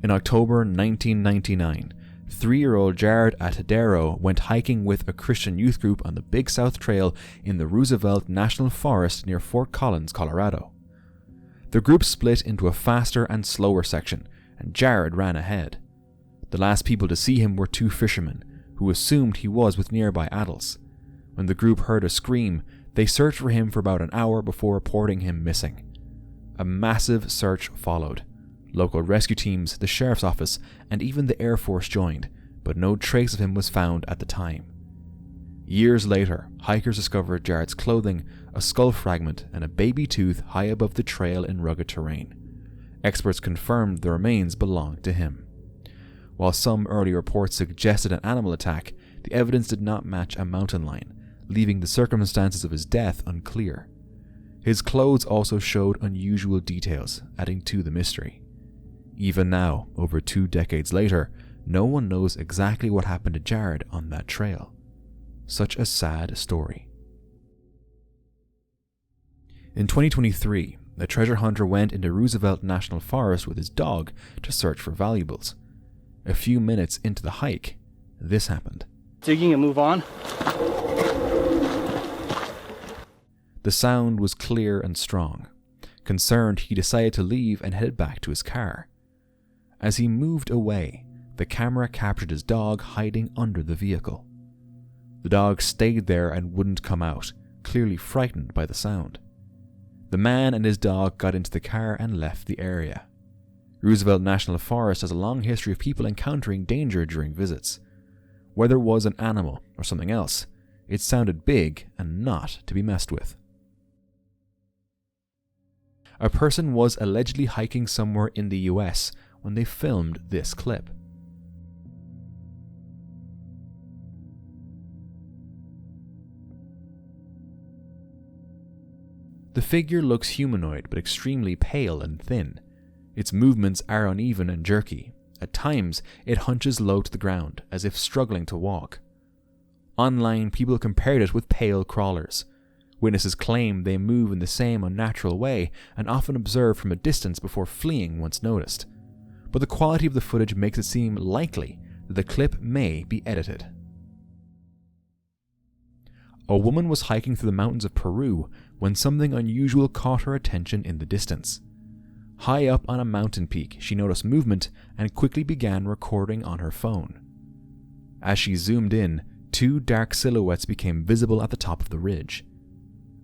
In October 1999, 3-year-old Jared Atadero went hiking with a Christian youth group on the Big South Trail in the Roosevelt National Forest near Fort Collins, Colorado. The group split into a faster and slower section, and Jared ran ahead. The last people to see him were 2 fishermen, who assumed he was with nearby adults. When the group heard a scream, they searched for him for about an hour before reporting him missing. A massive search followed. Local rescue teams, the sheriff's office, and even the Air Force joined, but no trace of him was found at the time. Years later, hikers discovered Jared's clothing, a skull fragment, and a baby tooth high above the trail in rugged terrain. Experts confirmed the remains belonged to him. While some early reports suggested an animal attack, the evidence did not match a mountain lion, leaving the circumstances of his death unclear. His clothes also showed unusual details, adding to the mystery. Even now, over 2 decades later, no one knows exactly what happened to Jared on that trail. Such a sad story. In 2023, a treasure hunter went into Roosevelt National Forest with his dog to search for valuables. A few minutes into the hike, this happened. Digging and move on. The sound was clear and strong. Concerned, he decided to leave and headed back to his car. As he moved away, the camera captured his dog hiding under the vehicle. The dog stayed there and wouldn't come out, clearly frightened by the sound. The man and his dog got into the car and left the area. Roosevelt National Forest has a long history of people encountering danger during visits. Whether it was an animal or something else, it sounded big and not to be messed with. A person was allegedly hiking somewhere in the US when they filmed this clip. The figure looks humanoid but extremely pale and thin. Its movements are uneven and jerky. At times, it hunches low to the ground, as if struggling to walk. Online, people compared it with pale crawlers. Witnesses claim they move in the same unnatural way and often observe from a distance before fleeing once noticed. But the quality of the footage makes it seem likely that the clip may be edited. A woman was hiking through the mountains of Peru when something unusual caught her attention in the distance. High up on a mountain peak, she noticed movement and quickly began recording on her phone. As she zoomed in, 2 dark silhouettes became visible at the top of the ridge.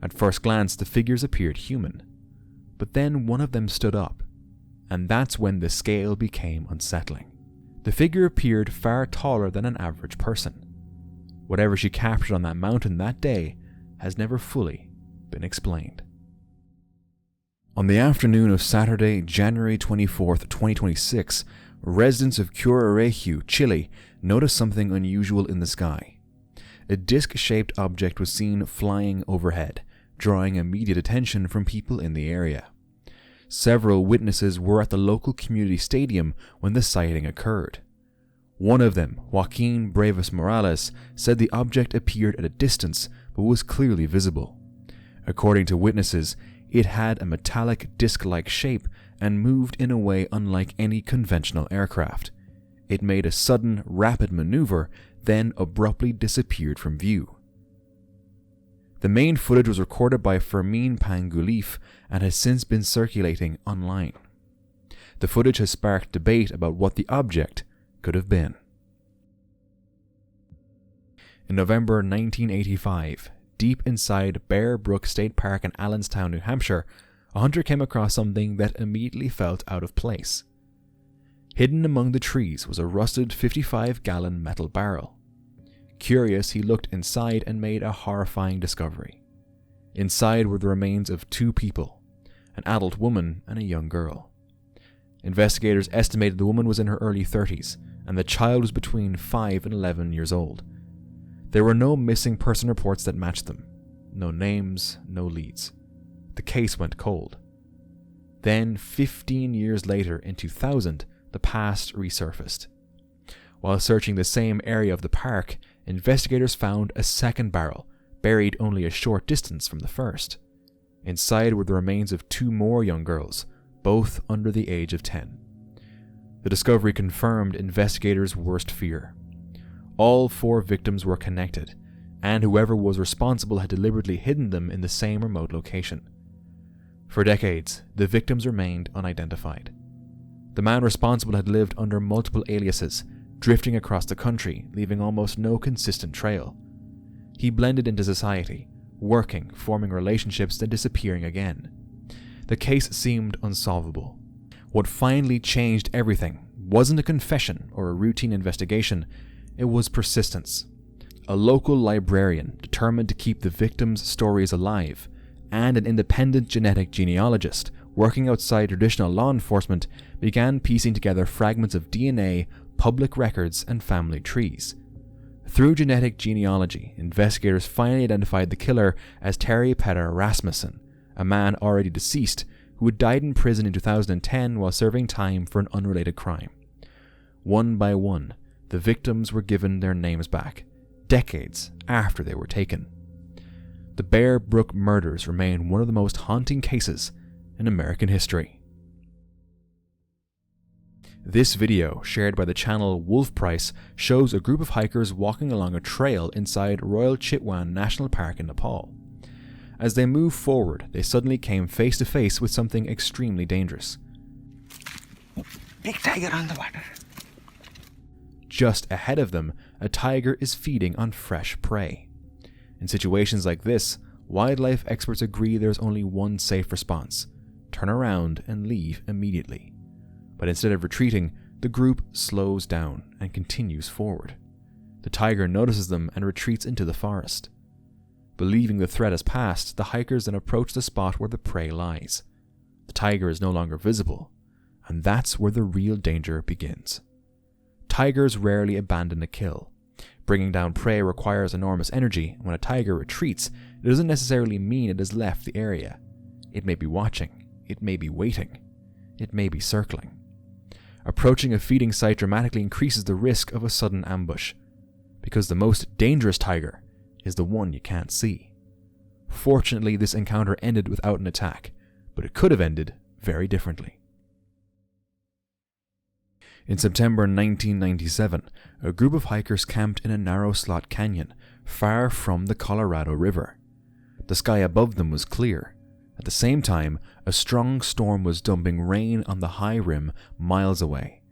At first glance, the figures appeared human, but then one of them stood up, and that's when the scale became unsettling. The figure appeared far taller than an average person. Whatever she captured on that mountain that day has never fully been explained. On the afternoon of Saturday, January 24th, 2026, residents of Curareju, Chile, noticed something unusual in the sky. A disc-shaped object was seen flying overhead, drawing immediate attention from people in the area. Several witnesses were at the local community stadium when the sighting occurred. One of them, Joaquin Brevis Morales, said the object appeared at a distance but was clearly visible. According to witnesses, it had a metallic disc-like shape and moved in a way unlike any conventional aircraft. It made a sudden, rapid maneuver, then abruptly disappeared from view. The main footage was recorded by Fermín Pangulif and has since been circulating online. The footage has sparked debate about what the object could have been. In November 1985, deep inside Bear Brook State Park in Allenstown, New Hampshire, a hunter came across something that immediately felt out of place. Hidden among the trees was a rusted 55-gallon metal barrel. Curious, he looked inside and made a horrifying discovery. Inside were the remains of 2 people, an adult woman and a young girl. Investigators estimated the woman was in her early 30s, and the child was between 5 and 11 years old. There were no missing person reports that matched them. No names, no leads. The case went cold. Then, 15 years later, in 2000, the past resurfaced. While searching the same area of the park, investigators found a second barrel, buried only a short distance from the first. Inside were the remains of 2 more young girls, both under the age of 10. The discovery confirmed investigators' worst fear. All 4 victims were connected, and whoever was responsible had deliberately hidden them in the same remote location. For decades, the victims remained unidentified. The man responsible had lived under multiple aliases, drifting across the country, leaving almost no consistent trail. He blended into society, working, forming relationships, then disappearing again. The case seemed unsolvable. What finally changed everything wasn't a confession or a routine investigation, it was persistence. A local librarian determined to keep the victims' stories alive, and an independent genetic genealogist working outside traditional law enforcement began piecing together fragments of DNA, public records, and family trees. Through genetic genealogy, investigators finally identified the killer as Terry Petter Rasmussen, a man already deceased who had died in prison in 2010 while serving time for an unrelated crime. One by one, the victims were given their names back, decades after they were taken. The Bear Brook murders remain one of the most haunting cases in American history. This video, shared by the channel Wolf Price, shows a group of hikers walking along a trail inside Royal Chitwan National Park in Nepal. As they moved forward, they suddenly came face to face with something extremely dangerous. Big tiger on the water. Just ahead of them, a tiger is feeding on fresh prey. In situations like this, wildlife experts agree there's only one safe response: turn around and leave immediately. But instead of retreating, the group slows down and continues forward. The tiger notices them and retreats into the forest. Believing the threat has passed, the hikers then approach the spot where the prey lies. The tiger is no longer visible, and that's where the real danger begins. Tigers rarely abandon a kill. Bringing down prey requires enormous energy, and when a tiger retreats, it doesn't necessarily mean it has left the area. It may be watching, it may be waiting, it may be circling. Approaching a feeding site dramatically increases the risk of a sudden ambush, because the most dangerous tiger is the one you can't see. Fortunately, this encounter ended without an attack, but it could have ended very differently. In September 1997, a group of hikers camped in a narrow slot canyon, far from the Colorado River. The sky above them was clear. At the same time, a strong storm was dumping rain on the high rim miles away.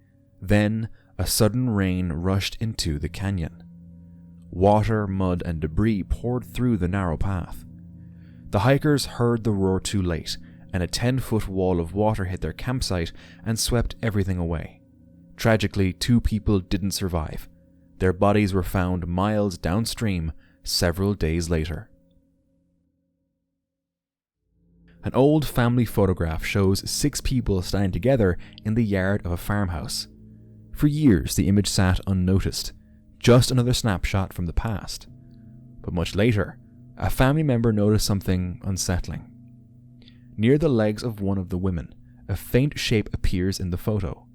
Then, a sudden rain rushed into the canyon. Water, mud, and debris poured through the narrow path. The hikers heard the roar too late, and a 10-foot wall of water hit their campsite and swept everything away. Tragically, 2 people didn't survive. Their bodies were found miles downstream several days later. An old family photograph shows 6 people standing together in the yard of a farmhouse. For years, the image sat unnoticed, just another snapshot from the past. But much later, a family member noticed something unsettling. Near the legs of one of the women, a faint shape appears in the photo.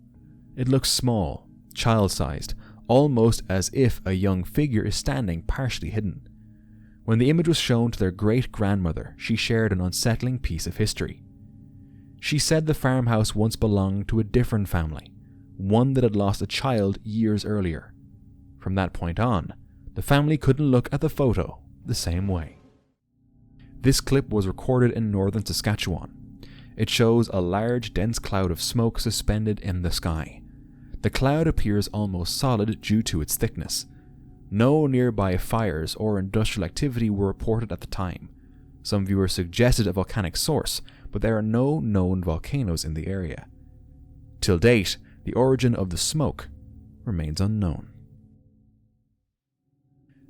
It looks small, child-sized, almost as if a young figure is standing partially hidden. When the image was shown to their great-grandmother, she shared an unsettling piece of history. She said the farmhouse once belonged to a different family, one that had lost a child years earlier. From that point on, the family couldn't look at the photo the same way. This clip was recorded in northern Saskatchewan. It shows a large, dense cloud of smoke suspended in the sky. The cloud appears almost solid due to its thickness. No nearby fires or industrial activity were reported at the time. Some viewers suggested a volcanic source, but there are no known volcanoes in the area. Till date, the origin of the smoke remains unknown.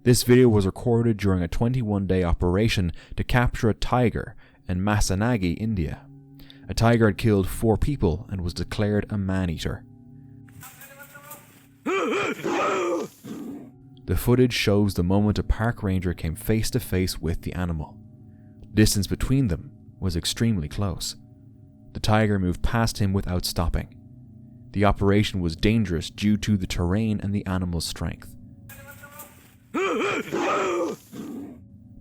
This video was recorded during a 21-day operation to capture a tiger in Masanagi, India. A tiger had killed 4 people and was declared a man-eater. The footage shows the moment a park ranger came face to face with the animal. The distance between them was extremely close. The tiger moved past him without stopping. The operation was dangerous due to the terrain and the animal's strength.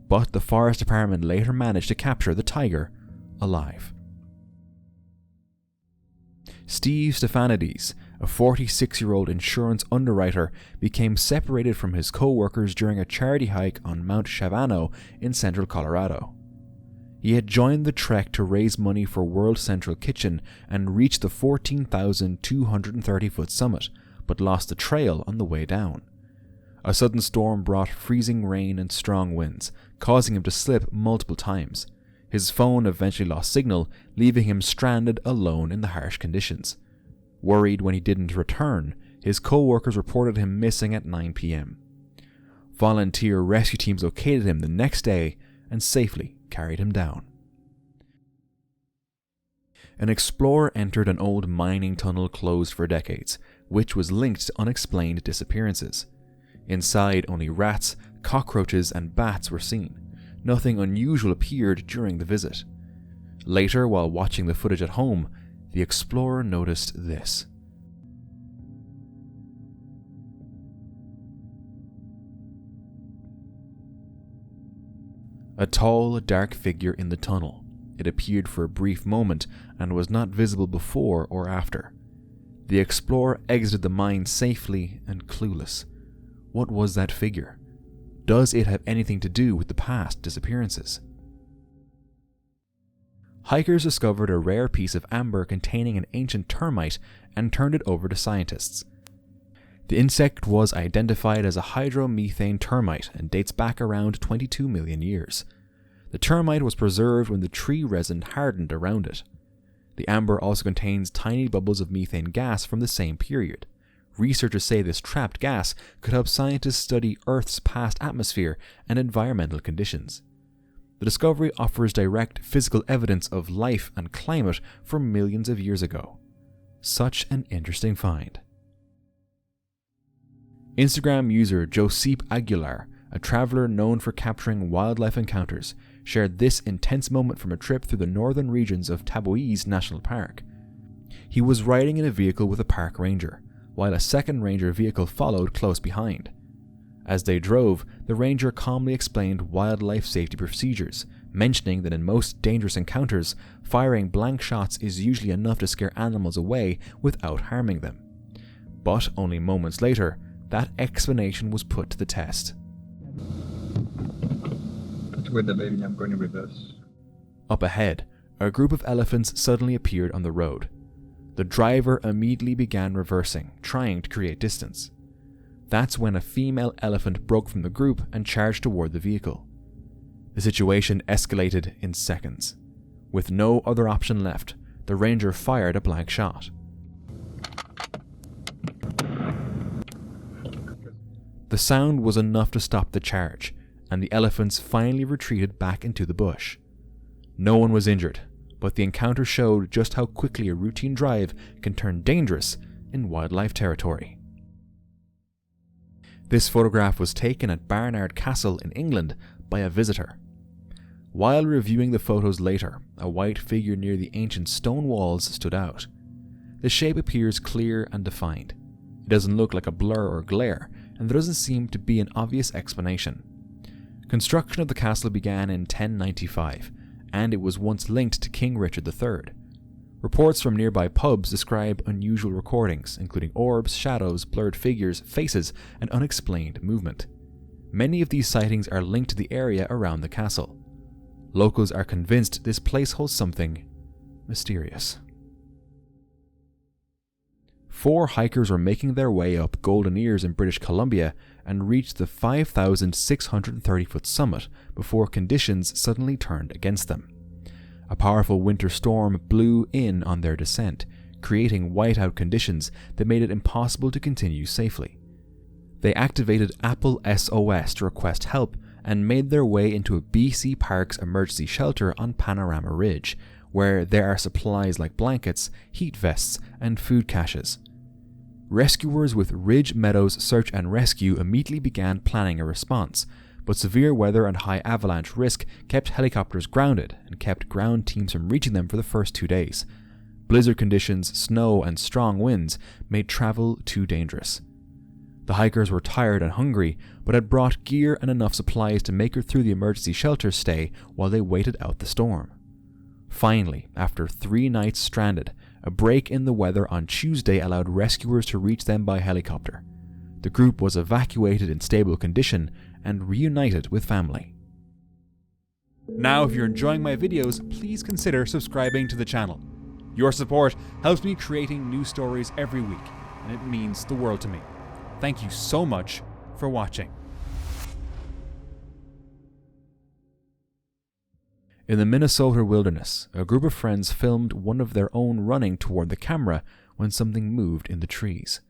But the forest department later managed to capture the tiger alive. Steve Stefanides, a 46-year-old insurance underwriter, became separated from his co-workers during a charity hike on Mount Shavano in central Colorado. He had joined the trek to raise money for World Central Kitchen and reached the 14,230-foot summit, but lost the trail on the way down. A sudden storm brought freezing rain and strong winds, causing him to slip multiple times. His phone eventually lost signal, leaving him stranded alone in the harsh conditions. Worried when he didn't return, his co-workers reported him missing at 9 p.m. Volunteer rescue teams located him the next day and safely carried him down. An explorer entered an old mining tunnel closed for decades, which was linked to unexplained disappearances. Inside, only rats, cockroaches, and bats were seen. Nothing unusual appeared during the visit. Later, while watching the footage at home, the explorer noticed this. A tall, dark figure in the tunnel. It appeared for a brief moment and was not visible before or after. The explorer exited the mine safely and clueless. What was that figure? Does it have anything to do with the past disappearances? Hikers discovered a rare piece of amber containing an ancient termite and turned it over to scientists. The insect was identified as a hydromethane termite and dates back around 22 million years. The termite was preserved when the tree resin hardened around it. The amber also contains tiny bubbles of methane gas from the same period. Researchers say this trapped gas could help scientists study Earth's past atmosphere and environmental conditions. The discovery offers direct physical evidence of life and climate from millions of years ago. Such an interesting find. Instagram user Josep Aguilar, a traveler known for capturing wildlife encounters, shared this intense moment from a trip through the northern regions of Taboise National Park. He was riding in a vehicle with a park ranger, while a second ranger vehicle followed close behind. As they drove, the ranger calmly explained wildlife safety procedures, mentioning that in most dangerous encounters, firing blank shots is usually enough to scare animals away without harming them. But only moments later, that explanation was put to the test. That's where the baby, I'm going to reverse. Up ahead, a group of elephants suddenly appeared on the road. The driver immediately began reversing, trying to create distance. That's when a female elephant broke from the group and charged toward the vehicle. The situation escalated in seconds. With no other option left, the ranger fired a blank shot. The sound was enough to stop the charge, and the elephants finally retreated back into the bush. No one was injured, but the encounter showed just how quickly a routine drive can turn dangerous in wildlife territory. This photograph was taken at Barnard Castle in England by a visitor. While reviewing the photos later, a white figure near the ancient stone walls stood out. The shape appears clear and defined. It doesn't look like a blur or glare, and there doesn't seem to be an obvious explanation. Construction of the castle began in 1095, and it was once linked to King Richard III. Reports from nearby pubs describe unusual recordings, including orbs, shadows, blurred figures, faces, and unexplained movement. Many of these sightings are linked to the area around the castle. Locals are convinced this place holds something mysterious. 4 hikers were making their way up Golden Ears in British Columbia and reached the 5,630-foot summit before conditions suddenly turned against them. A powerful winter storm blew in on their descent, creating whiteout conditions that made it impossible to continue safely. They activated Apple SOS to request help and made their way into a BC Parks emergency shelter on Panorama Ridge, where there are supplies like blankets, heat vests, and food caches. Rescuers with Ridge Meadows Search and Rescue immediately began planning a response, but severe weather and high avalanche risk kept helicopters grounded and kept ground teams from reaching them for the first 2 days. Blizzard conditions, snow, and strong winds made travel too dangerous. The hikers were tired and hungry, but had brought gear and enough supplies to make it through the emergency shelter stay while they waited out the storm. Finally, after 3 nights stranded, A break in the weather on Tuesday allowed rescuers to reach them by helicopter. The group was evacuated in stable condition and reunited with family. Now, if you're enjoying my videos, please consider subscribing to the channel. Your support helps me creating new stories every week, and it means the world to me. Thank you so much for watching. In the Minnesota wilderness, a group of friends filmed one of their own running toward the camera when something moved in the trees.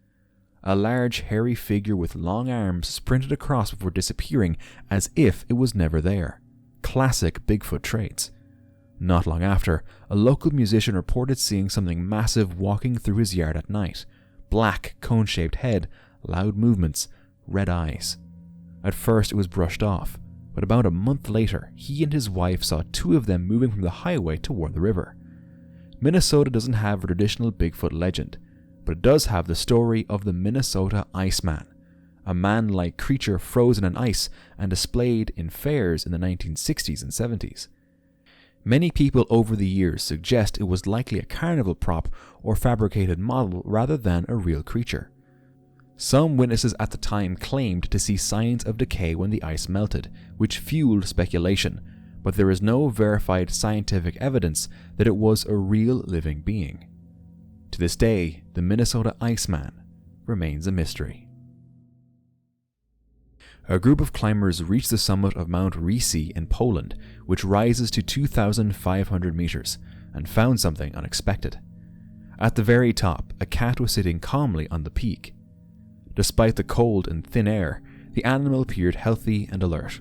A large, hairy figure with long arms sprinted across before disappearing as if it was never there. Classic Bigfoot traits. Not long after, a local musician reported seeing something massive walking through his yard at night. Black, cone-shaped head, loud movements, red eyes. At first it was brushed off, but about a month later, he and his wife saw two of them moving from the highway toward the river. Minnesota doesn't have a traditional Bigfoot legend, but it does have the story of the Minnesota Iceman, a man-like creature frozen in ice and displayed in fairs in the 1960s and 70s. Many people over the years suggest it was likely a carnival prop or fabricated model rather than a real creature. Some witnesses at the time claimed to see signs of decay when the ice melted, which fueled speculation, but there is no verified scientific evidence that it was a real living being. To this day, the Minnesota Iceman remains a mystery. A group of climbers reached the summit of Mount Risi in Poland, which rises to 2,500 meters, and found something unexpected. At the very top, a cat was sitting calmly on the peak. Despite the cold and thin air, the animal appeared healthy and alert.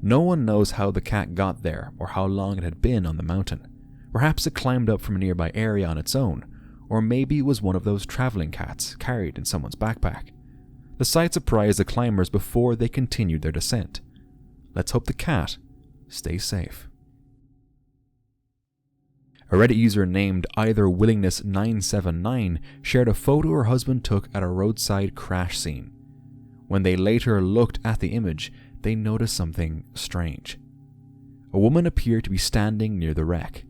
No one knows how the cat got there or how long it had been on the mountain. Perhaps it climbed up from a nearby area on its own, or maybe it was one of those traveling cats carried in someone's backpack. The sight surprised the climbers before they continued their descent. Let's hope the cat stays safe. A Reddit user named EitherWillingness979 shared a photo her husband took at a roadside crash scene. When they later looked at the image, they noticed something strange. A woman appeared to be standing near the wreck.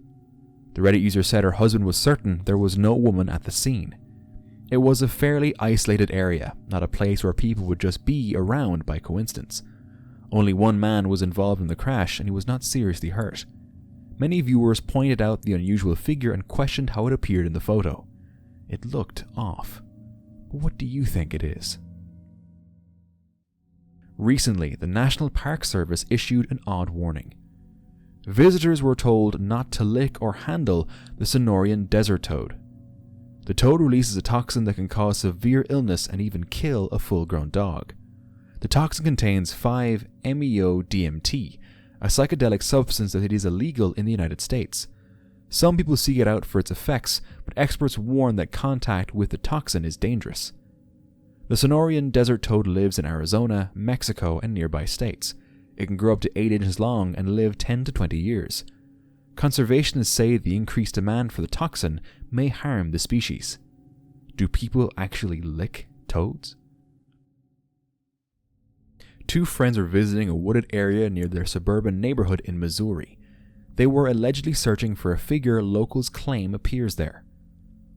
The Reddit user said her husband was certain there was no woman at the scene. It was a fairly isolated area, not a place where people would just be around by coincidence. Only one man was involved in the crash and he was not seriously hurt. Many viewers pointed out the unusual figure and questioned how it appeared in the photo. It looked off. But what do you think it is? Recently, the National Park Service issued an odd warning. Visitors were told not to lick or handle the Sonorian desert toad. The toad releases a toxin that can cause severe illness and even kill a full-grown dog. The toxin contains 5-MeO-DMT, a psychedelic substance that is illegal in the United States. Some people seek it out for its effects, but experts warn that contact with the toxin is dangerous. The Sonorian desert toad lives in Arizona, Mexico, and nearby states. It can grow up to 8 inches long and live 10 to 20 years. Conservationists say the increased demand for the toxin may harm the species. Do people actually lick toads? Two friends were visiting a wooded area near their suburban neighborhood in Missouri. They were allegedly searching for a figure locals claim appears there.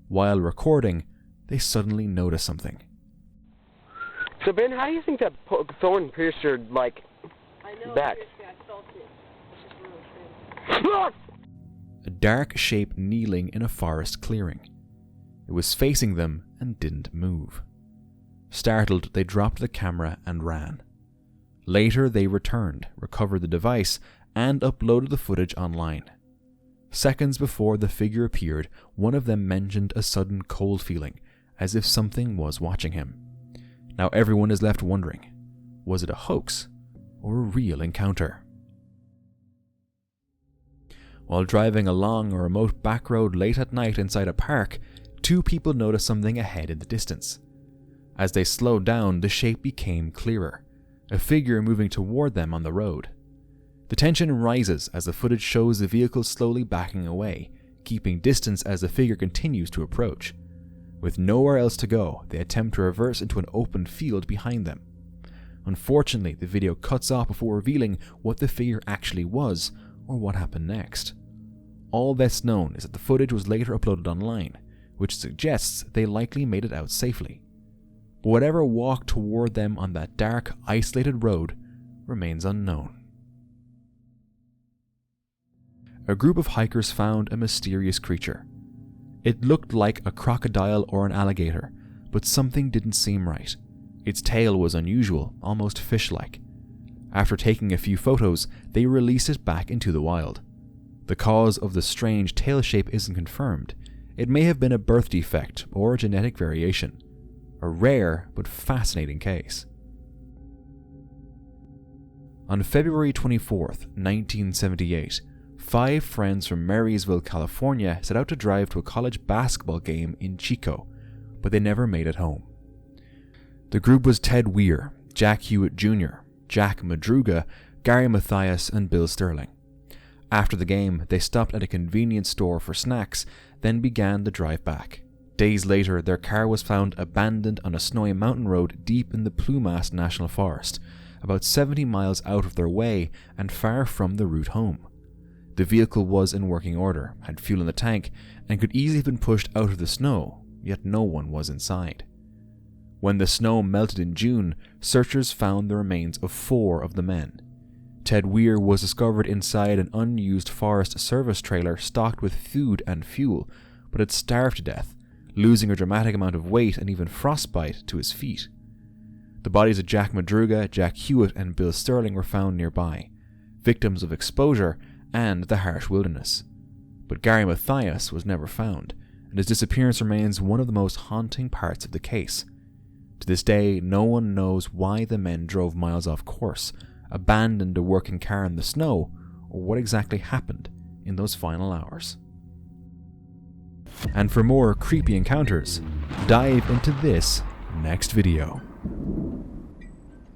While recording, they suddenly noticed something. So Ben, how do you think that thorn pierced your, back? I felt it. This is really strange. A dark shape kneeling in a forest clearing. It was facing them and didn't move. Startled, they dropped the camera and ran. Later, they returned, recovered the device, and uploaded the footage online. Seconds before the figure appeared, one of them mentioned a sudden cold feeling, as if something was watching him. Now everyone is left wondering, was it a hoax or a real encounter? While driving along a remote back road late at night inside a park, two people noticed something ahead in the distance. As they slowed down, the shape became clearer, a figure moving toward them on the road. The tension rises as the footage shows the vehicle slowly backing away, keeping distance as the figure continues to approach. With nowhere else to go, they attempt to reverse into an open field behind them. Unfortunately, the video cuts off before revealing what the figure actually was or what happened next. All that's known is that the footage was later uploaded online, which suggests they likely made it out safely. But whatever walked toward them on that dark, isolated road remains unknown. A group of hikers found a mysterious creature. It looked like a crocodile or an alligator, but something didn't seem right. Its tail was unusual, almost fish-like. After taking a few photos, they released it back into the wild. The cause of the strange tail shape isn't confirmed. It may have been a birth defect or a genetic variation. A rare but fascinating case. On February 24th, 1978, 5 friends from Marysville, California set out to drive to a college basketball game in Chico, but they never made it home. The group was Ted Weir, Jack Hewitt Jr., Jack Madruga, Gary Mathias, and Bill Sterling. After the game, they stopped at a convenience store for snacks, then began the drive back. Days later, their car was found abandoned on a snowy mountain road deep in the Plumas National Forest, about 70 miles out of their way and far from the route home. The vehicle was in working order, had fuel in the tank, and could easily have been pushed out of the snow, yet no one was inside. When the snow melted in June, searchers found the remains of 4 of the men. Ted Weir was discovered inside an unused Forest Service trailer stocked with food and fuel, but had starved to death, losing a dramatic amount of weight and even frostbite to his feet. The bodies of Jack Madruga, Jack Hewitt, and Bill Sterling were found nearby, victims of exposure and the harsh wilderness. But Gary Mathias was never found, and his disappearance remains one of the most haunting parts of the case. To this day, no one knows why the men drove miles off course, abandoned a working car in the snow, or what exactly happened in those final hours. And for more creepy encounters, dive into this next video.